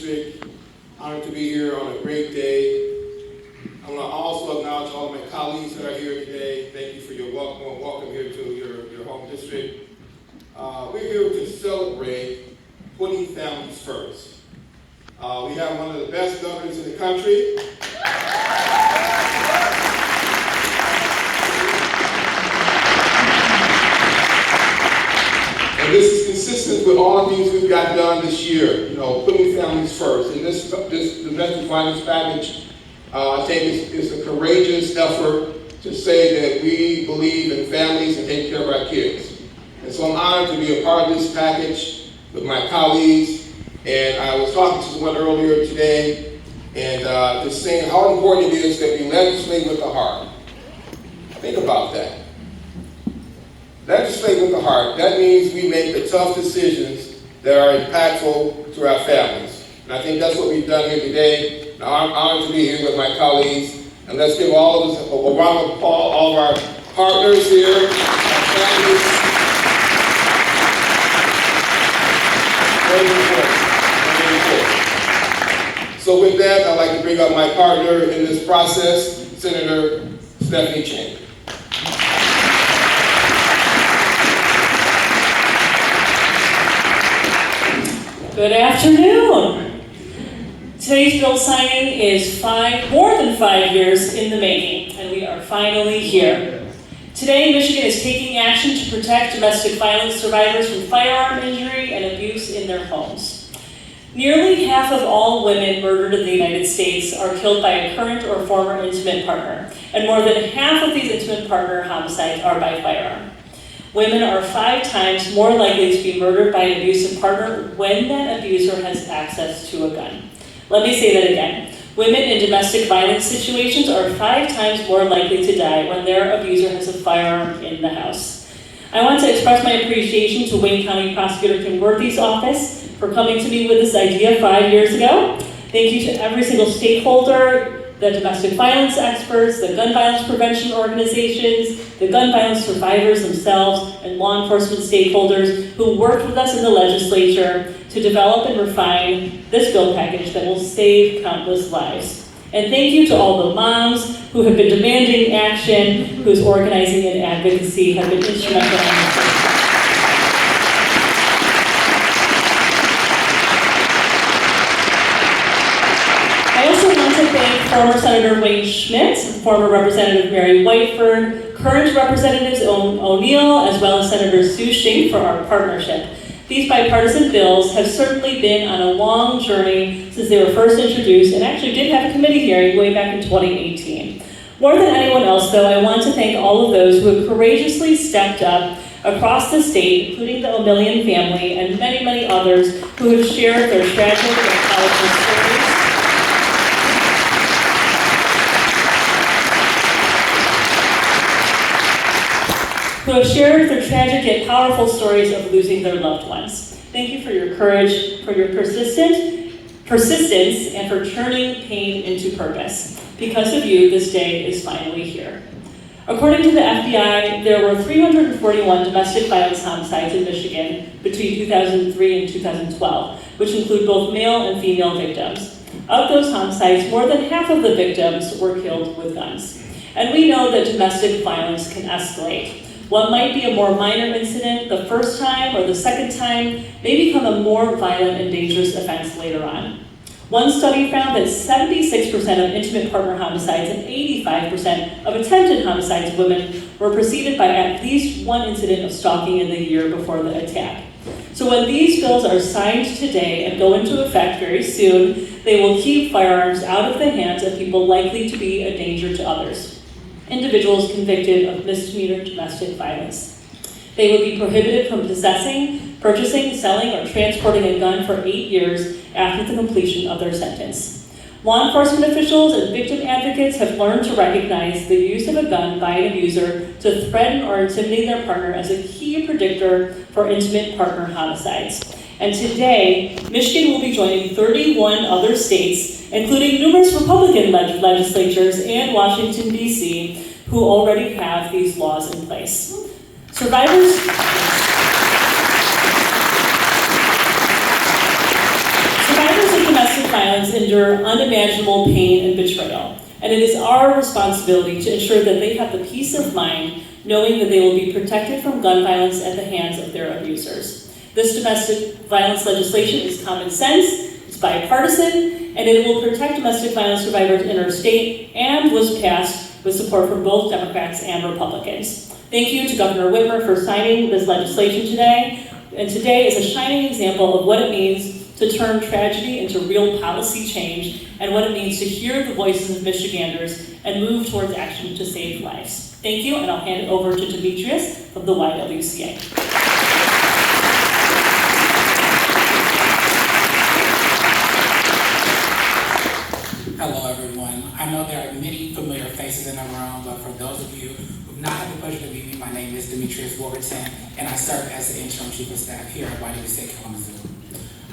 District. Honored to be here on a great day. I want to also acknowledge all of my colleagues that are here today. Thank you for your welcome here to your home district. We're here to celebrate putting families first. We have one of the best governors in the country. And this is consistent with all the things we've got done this year, putting families first. And this domestic violence package, I think is a courageous effort to say that we believe in families and taking care of our kids. And so I'm honored to be a part of this package with my colleagues. And I was talking to someone earlier today and just saying how important it is that we legislate with the heart. Think about that. Legislate with the heart. That means we make the tough decisions that are impactful to our families. And I think that's what we've done here today. Now, I'm honored to be here with my colleagues. And let's give all of us a round of applause, all of our partners here, our families. Very important. So with that, I'd like to bring up my partner in this process, Senator Stephanie Chambers. Good afternoon. Today's bill signing is more than 5 years in the making, and we are finally here. Today, Michigan is taking action to protect domestic violence survivors from firearm injury and abuse in their homes. Nearly half of all women murdered in the United States are killed by a current or former intimate partner, and more than half of these intimate partner homicides are by firearm. Women are 5 times more likely to be murdered by an abusive partner when that abuser has access to a gun. Let me say that again. Women in domestic violence situations are 5 times more likely to die when their abuser has a firearm in the house. I want to express my appreciation to Wayne County Prosecutor Kim Worthy's office for coming to me with this idea 5 years ago. Thank you to every single stakeholder, the domestic violence experts, the gun violence prevention organizations, the gun violence survivors themselves, and law enforcement stakeholders who worked with us in the legislature to develop and refine this bill package that will save countless lives. And thank you to all the moms who have been demanding action, whose organizing and advocacy have been instrumental in this. I also want to thank former Senator Wayne Schmidt, former Representative Mary Whiteford, current Representatives O'Neill, as well as Senator Sue Shink for our partnership. These bipartisan bills have certainly been on a long journey since they were first introduced, and actually did have a committee hearing way back in 2018. More than anyone else, though, I want to thank all of those who have courageously stepped up across the state, including the O'Million family and many, many others who have shared their tragic and powerful stories. Who have shared their tragic yet powerful stories of losing their loved ones. Thank you for your courage, for your persistence, and for turning pain into purpose. Because of you, this day is finally here. According to the FBI, there were 341 domestic violence homicides in Michigan between 2003 and 2012, which include both male and female victims. Of those homicides, more than half of the victims were killed with guns. And we know that domestic violence can escalate. What might be a more minor incident the first time or the second time may become a more violent and dangerous offense later on. One study found that 76% of intimate partner homicides and 85% of attempted homicides of women were preceded by at least one incident of stalking in the year before the attack. So when these bills are signed today and go into effect very soon, they will keep firearms out of the hands of people likely to be a danger to others. Individuals convicted of misdemeanor domestic violence. They would be prohibited from possessing, purchasing, selling, or transporting a gun for 8 years after the completion of their sentence. Law enforcement officials and victim advocates have learned to recognize the use of a gun by an abuser to threaten or intimidate their partner as a key predictor for intimate partner homicides. And today, Michigan will be joining 31 other states, including numerous Republican legislatures and Washington, D.C., who already have these laws in place. Survivors of domestic violence endure unimaginable pain and betrayal, and it is our responsibility to ensure that they have the peace of mind knowing that they will be protected from gun violence at the hands of their abusers. This domestic violence legislation is common sense, it's bipartisan, and it will protect domestic violence survivors in our state, and was passed with support from both Democrats and Republicans. Thank you to Governor Whitmer for signing this legislation today, and today is a shining example of what it means to turn tragedy into real policy change, and what it means to hear the voices of Michiganders and move towards action to save lives. Thank you, and I'll hand it over to Demetrius from the YWCA. Hello, everyone. I know there are many familiar faces in the room, but for those of you who have not had the pleasure to meet me, my name is Demetrius Wolverton, and I serve as the interim chief of staff here at YWCA Kalamazoo.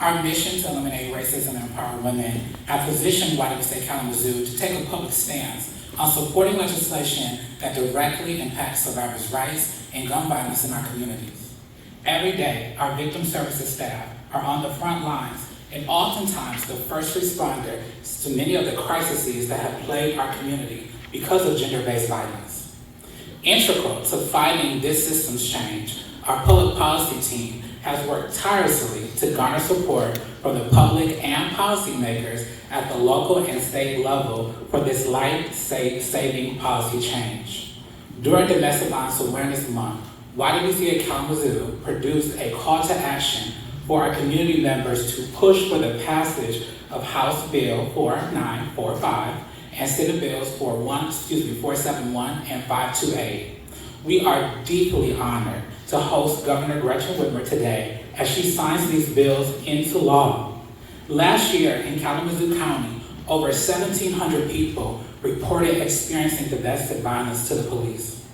Our mission to eliminate racism and empower women have positioned YWCA Kalamazoo to take a public stance on supporting legislation that directly impacts survivors' rights and gun violence in our communities. Every day, our victim services staff are on the front lines and oftentimes the first responder to many of the crises that have plagued our community because of gender-based violence. Integral to fighting this systems change, our public policy team has worked tirelessly to garner support from the public and policymakers at the local and state level for this life-saving policy change. During Domestic Violence Awareness Month, YWCA Kalamazoo produced a call to action for our community members to push for the passage of House Bill 4945 and Senate Bills 471 and 528. We are deeply honored to host Governor Gretchen Whitmer today as she signs these bills into law. Last year in Kalamazoo County, over 1,700 people reported experiencing domestic violence to the police.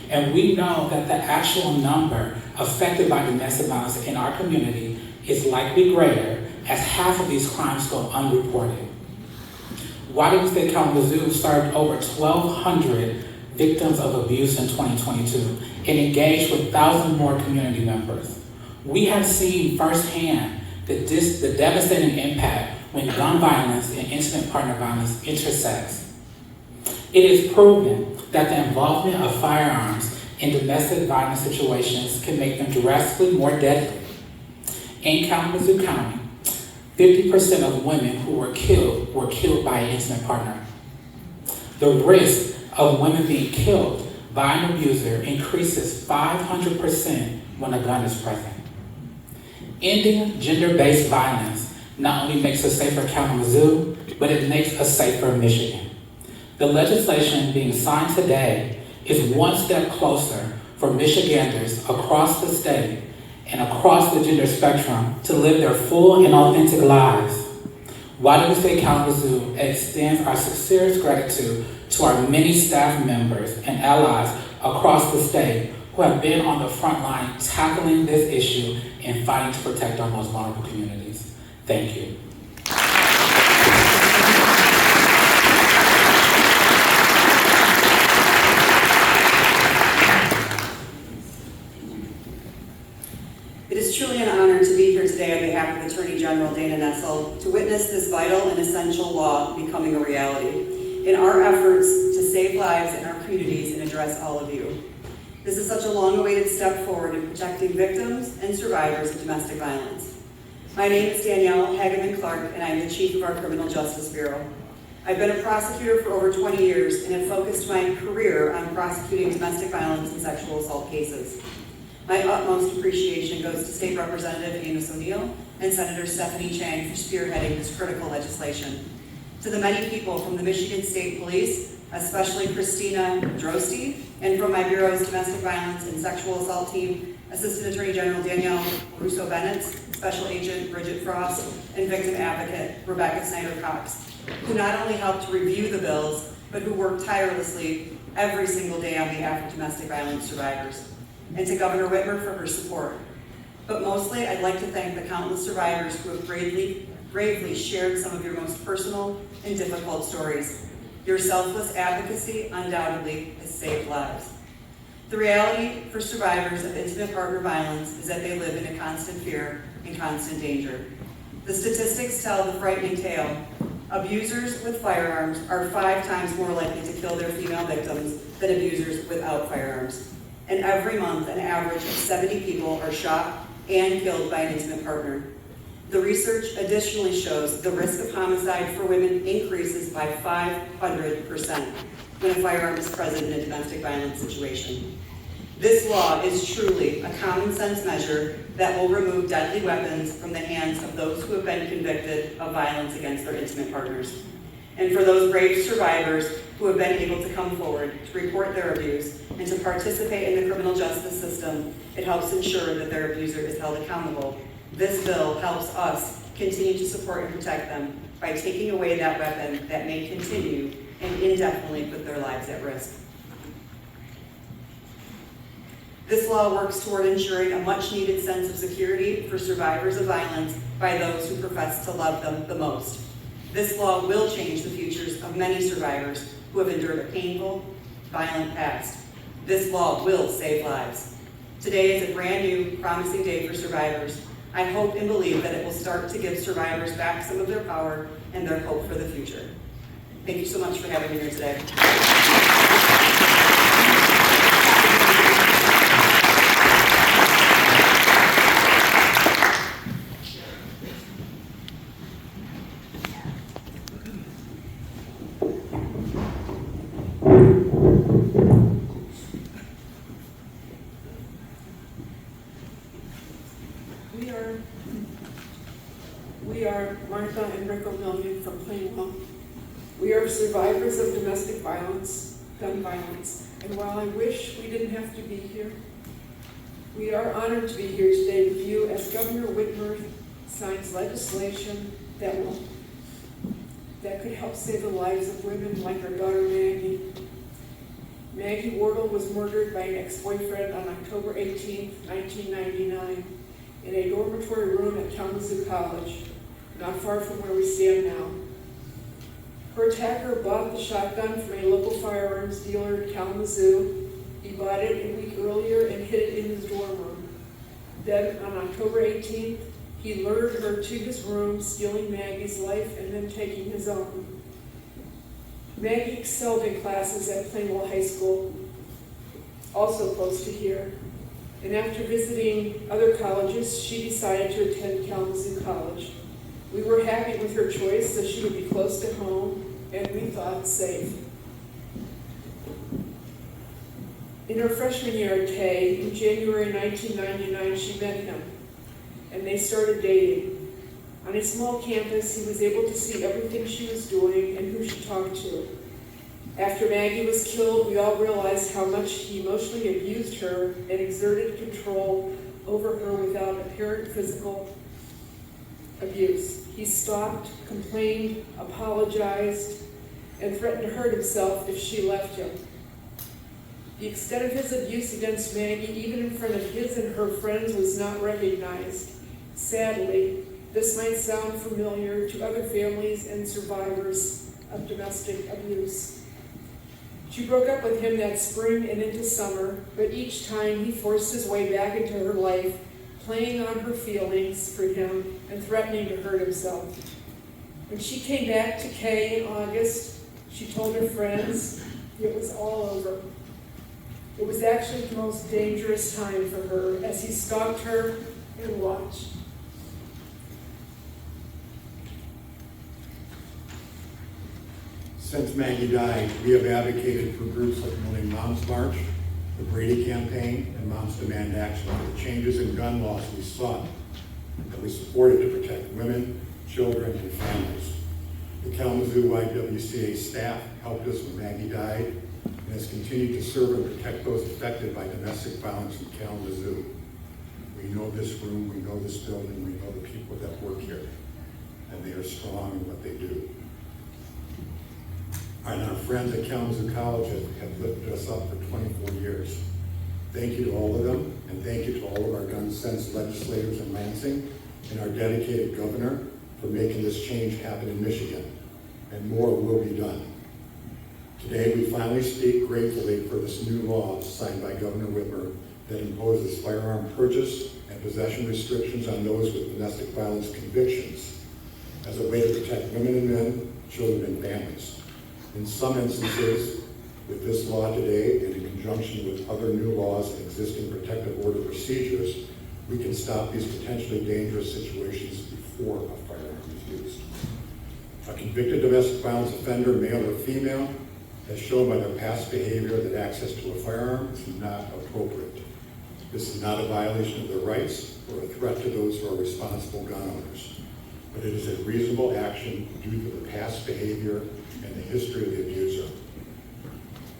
And we know that the actual number affected by domestic violence in our community is likely greater, as half of these crimes go unreported. YWCA Kalamazoo served over 1,200 victims of abuse in 2022 and engaged with thousands more community members. We have seen firsthand the devastating impact when gun violence and intimate partner violence intersects. It is proven that the involvement of firearms in domestic violence situations can make them drastically more deadly. In Kalamazoo County, 50% of women who were killed by an intimate partner. The risk of women being killed by an abuser increases 500% when a gun is present. Ending gender-based violence not only makes us safer Kalamazoo, but it makes us safer Michigan. The legislation being signed today is one step closer for Michiganders across the state and across the gender spectrum to live their full and authentic lives. YWCA Kalamazoo extends our sincerest gratitude to our many staff members and allies across the state who have been on the front line tackling this issue and fighting to protect our most vulnerable communities. Thank you. It is truly an honor to be here today on behalf of Attorney General Dana Nessel to witness this vital and essential law becoming a reality in our efforts to save lives in our communities and address all of you. This is such a long-awaited step forward in protecting victims and survivors of domestic violence. My name is Danielle Hageman-Clark, and I am the Chief of our Criminal Justice Bureau. I've been a prosecutor for over 20 years and have focused my career on prosecuting domestic violence and sexual assault cases. My utmost appreciation goes to State Representative Amos O'Neill and Senator Stephanie Chang for spearheading this critical legislation. To the many people from the Michigan State Police, especially Christina Drosty, and from my Bureau's Domestic Violence and Sexual Assault Team, Assistant Attorney General Danielle Russo-Bennett, Special Agent Bridget Frost, and Victim Advocate Rebecca Snyder-Cox, who not only helped to review the bills, but who worked tirelessly every single day on behalf of domestic violence survivors. And to Governor Whitmer for her support. But mostly, I'd like to thank the countless survivors who have bravely shared some of your most personal and difficult stories. Your selfless advocacy undoubtedly has saved lives. The reality for survivors of intimate partner violence is that they live in a constant fear and constant danger. The statistics tell the frightening tale. Abusers with firearms are 5 times more likely to kill their female victims than abusers without firearms. And every month, an average of 70 people are shot and killed by an intimate partner. The research additionally shows the risk of homicide for women increases by 500% when a firearm is present in a domestic violence situation. This law is truly a common sense measure that will remove deadly weapons from the hands of those who have been convicted of violence against their intimate partners. And for those brave survivors who have been able to come forward to report their abuse and to participate in the criminal justice system, it helps ensure that their abuser is held accountable. This bill helps us continue to support and protect them by taking away that weapon that may continue and indefinitely put their lives at risk. This law works toward ensuring a much-needed sense of security for survivors of violence by those who profess to love them the most. This law will change the futures of many survivors who have endured a painful, violent past. This law will save lives. Today is a brand new, promising day for survivors. I hope and believe that it will start to give survivors back some of their power and their hope for the future. Thank you so much for having me here today. We are Martha and Rick O'Million from Plainwell. We are survivors of domestic violence, gun violence, and while I wish we didn't have to be here, we are honored to be here today with you as Governor Whitmer signs legislation that could help save the lives of women like our daughter Maggie. Maggie Wardle was murdered by an ex-boyfriend on October 18, 1999, in a dormitory room at Kalamazoo College, not far from where we stand now. Her attacker bought the shotgun from a local firearms dealer in Kalamazoo. He bought it a week earlier and hid it in his dorm room. Then, on October 18th, he lured her to his room, stealing Maggie's life and then taking his own. Maggie excelled in classes at Plainwell High School, also close to here. And after visiting other colleges, she decided to attend Kalamazoo College. We were happy with her choice, so she would be close to home, and we thought safe. In her freshman year at K, in January 1999, she met him, and they started dating. On a small campus, he was able to see everything she was doing and who she talked to. After Maggie was killed, we all realized how much he emotionally abused her and exerted control over her without apparent physical abuse. He stalked, complained, apologized, and threatened to hurt himself if she left him. The extent of his abuse against Maggie, even in front of his and her friends, was not recognized. Sadly, this might sound familiar to other families and survivors of domestic abuse. She broke up with him that spring and into summer, but each time he forced his way back into her life, playing on her feelings for him and threatening to hurt himself. When she came back to Kay in August, she told her friends it was all over. It was actually the most dangerous time for her as he stalked her and watched. Since Maggie died, we have advocated for groups like the Mom's March, the Brady Campaign, and Moms Demand Action for the changes in gun laws we sought that we supported to protect women, children, and families. The Kalamazoo YWCA staff helped us when Maggie died and has continued to serve and protect those affected by domestic violence in Kalamazoo. We know this room, we know this building, we know the people that work here, and they are strong in what they do. And our friends at Kalamazoo College have lifted us up for 24 years. Thank you to all of them, and thank you to all of our gun sense legislators in Lansing and our dedicated governor for making this change happen in Michigan. And more will be done. Today, we finally speak gratefully for this new law signed by Governor Whitmer that imposes firearm purchase, and possession restrictions on those with domestic violence convictions as a way to protect women and men, children and families. In some instances, with this law today, and in conjunction with other new laws and existing protective order procedures, we can stop these potentially dangerous situations before a firearm is used. A convicted domestic violence offender, male or female, has shown by their past behavior that access to a firearm is not appropriate. This is not a violation of their rights or a threat to those who are responsible gun owners, but it is a reasonable action due to the past behavior and the history of the abuser.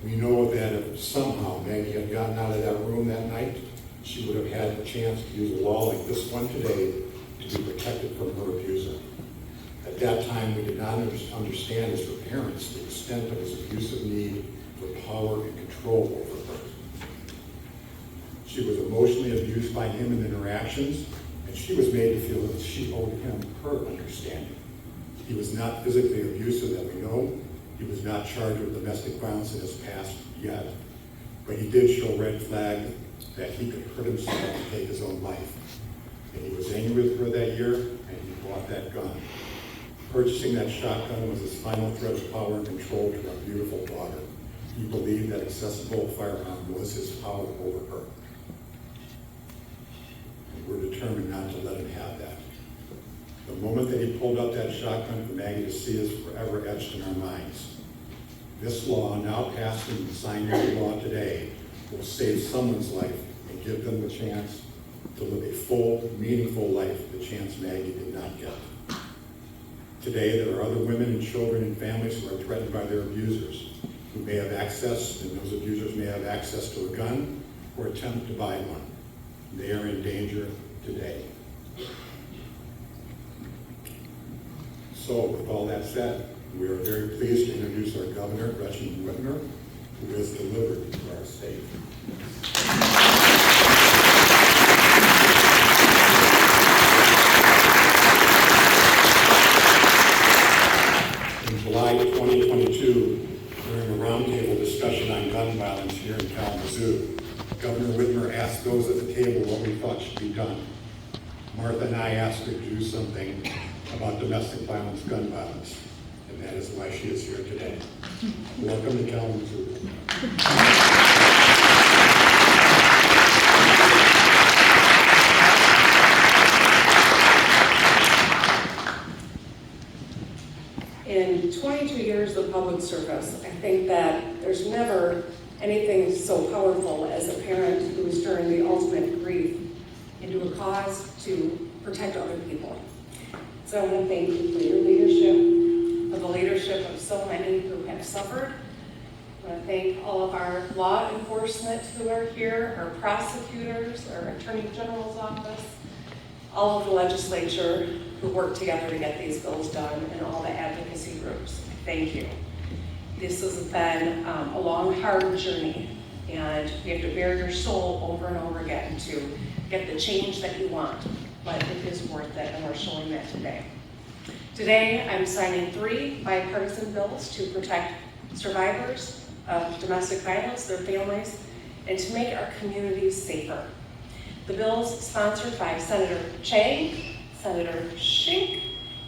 We know that if somehow Maggie had gotten out of that room that night, she would have had the chance to use a law like this one today to be protected from her abuser. At that time, we did not understand as her parents the extent of his abusive need for power and control over her. She was emotionally abused by him in interactions, and she was made to feel that she owed him her understanding. He was not physically abusive that we know. He was not charged with domestic violence in his past yet, but he did show red flags that he could hurt himself and take his own life. And he was angry with her that year, and he bought that gun. Purchasing that shotgun was his final threat of power and control to our beautiful daughter. He believed that accessible firearm was his power over her. And we're determined not to let him have that. The moment that he pulled up that shotgun for Maggie to see is forever etched in our minds. This law, now passed and signed into law today, will save someone's life and give them the chance to live a full, meaningful life, the chance Maggie did not get. Today, there are other women and children and families who are threatened by their abusers, who may have access, and those abusers may have access to a gun or attempt to buy one. They are in danger today. So, with all that said, we are very pleased to introduce our Governor, Gretchen Whitmer, who has delivered to our state. In July 2022, during a roundtable discussion on gun violence here in Kalamazoo, Governor Whitmer asked those at the table what we thought should be done. Martha and I asked her to do something about domestic violence, gun violence, and that is why she is here today. Welcome to Kalamazoo. In 22 years of public service, I think that there's never anything so powerful as a parent who is stirring the ultimate grief into a cause to protect other people. So I want to thank you for your leadership, for the leadership of so many who have suffered. I want to thank all of our law enforcement who are here, our prosecutors, our Attorney General's office, all of the legislature who worked together to get these bills done, and all the advocacy groups. Thank you. This has been a long, hard journey, and you have to bare your soul over and over again to get the change that you want, but it is worth it, and we're showing that today. Today, I'm signing 3 bipartisan bills to protect survivors of domestic violence, their families, and to make our communities safer. The bills sponsored by Senator Chang, Senator Schink,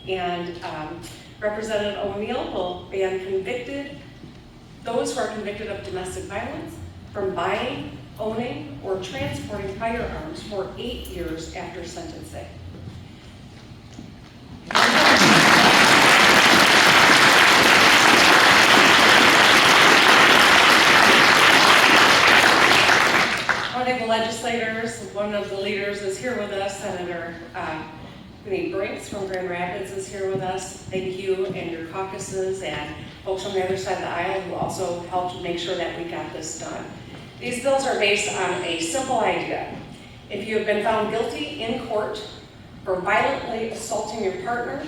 and Representative O'Neill will ban those who are convicted of domestic violence from buying, owning, or transporting firearms for 8 years after sentencing. One of the legislators, one of the leaders is here with us, Senator Brinks from Grand Rapids is here with us. Thank you and your caucuses and folks on the other side of the aisle who also helped make sure that we got this done. These bills are based on a simple idea. If you have been found guilty in court for violently assaulting your partner,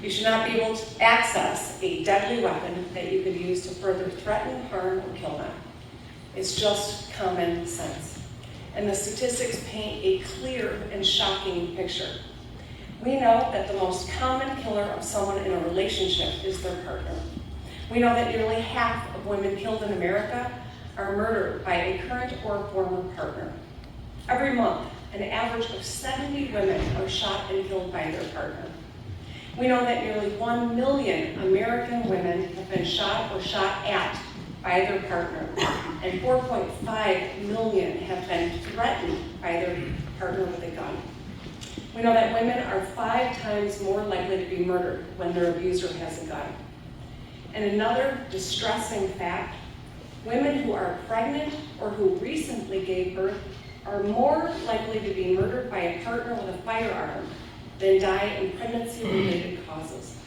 you should not be able to access a deadly weapon that you could use to further threaten, harm, or kill them. It's just common sense. And the statistics paint a clear and shocking picture. We know that the most common killer of someone in a relationship is their partner. We know that nearly half of women killed in America are murdered by a current or former partner. Every month, an average of 70 women are shot and killed by their partner. We know that nearly 1 million American women have been shot or shot at by their partner, and 4.5 million have been threatened by their partner with a gun. We know that women are 5 times more likely to be murdered when their abuser has a gun. And another distressing fact, women who are pregnant or who recently gave birth are more likely to be murdered by a partner with a firearm than die in pregnancy-related causes.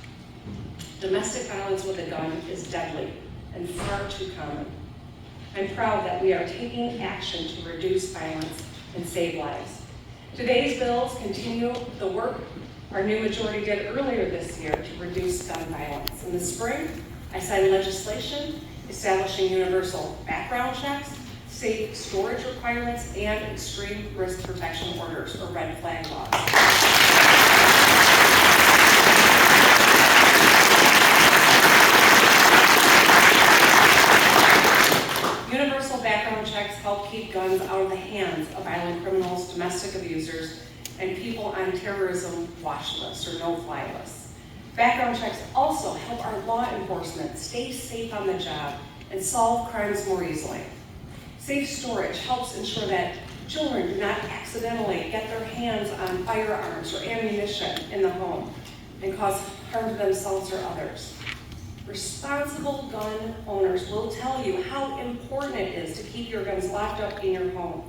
Domestic violence with a gun is deadly and far too common. I'm proud that we are taking action to reduce violence and save lives. Today's bills continue the work our new majority did earlier this year to reduce gun violence. In the spring, I signed legislation establishing universal background checks, safe storage requirements, and extreme risk protection orders, or red flag laws. Universal background checks help keep guns out of the hands of violent criminals, domestic abusers, and people on terrorism watch lists or no-fly lists. Background checks also help our law enforcement stay safe on the job and solve crimes more easily. Safe storage helps ensure that children do not accidentally get their hands on firearms or ammunition in the home and cause harm to themselves or others. Responsible gun owners will tell you how important it is to keep your guns locked up in your home.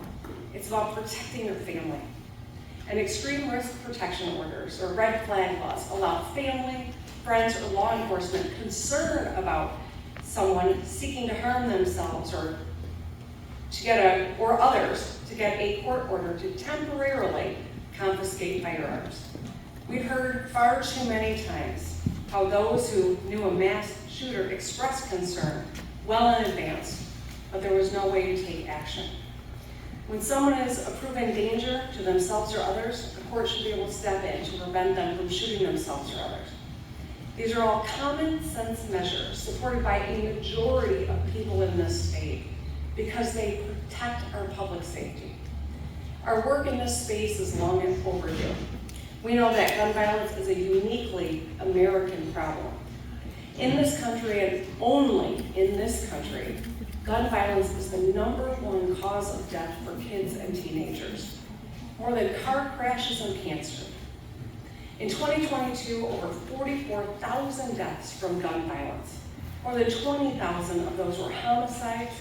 It's about protecting your family. And extreme risk protection orders, or red flag laws, allow family, friends, or law enforcement concerned about someone seeking to harm themselves or others to get a court order to temporarily confiscate firearms. We've heard far too many times how those who knew a mass shooter expressed concern well in advance, but there was no way to take action. When someone is a proven danger to themselves or others, the court should be able to step in to prevent them from shooting themselves or others. These are all common sense measures supported by a majority of people in this state because they protect our public safety. Our work in this space is long and overdue. We know that gun violence is a uniquely American problem. In this country, and only in this country, gun violence is the #1 cause of death for kids and teenagers, more than car crashes and cancer. In 2022, over 44,000 deaths from gun violence. More than 20,000 of those were homicides,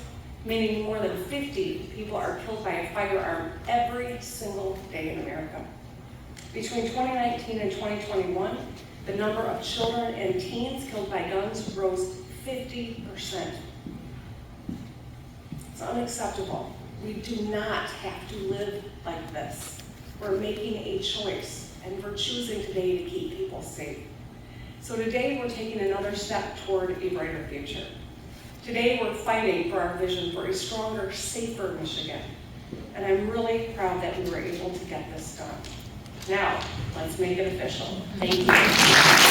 meaning more than 50 people are killed by a firearm every single day in America. Between 2019 and 2021, the number of children and teens killed by guns rose 50%. It's unacceptable. We do not have to live like this. We're making a choice, and we're choosing today to keep people safe. So today we're taking another step toward a brighter future. Today we're fighting for our vision for a stronger, safer Michigan. And I'm really proud that we were able to get this done. Now, let's make it official. Thank you.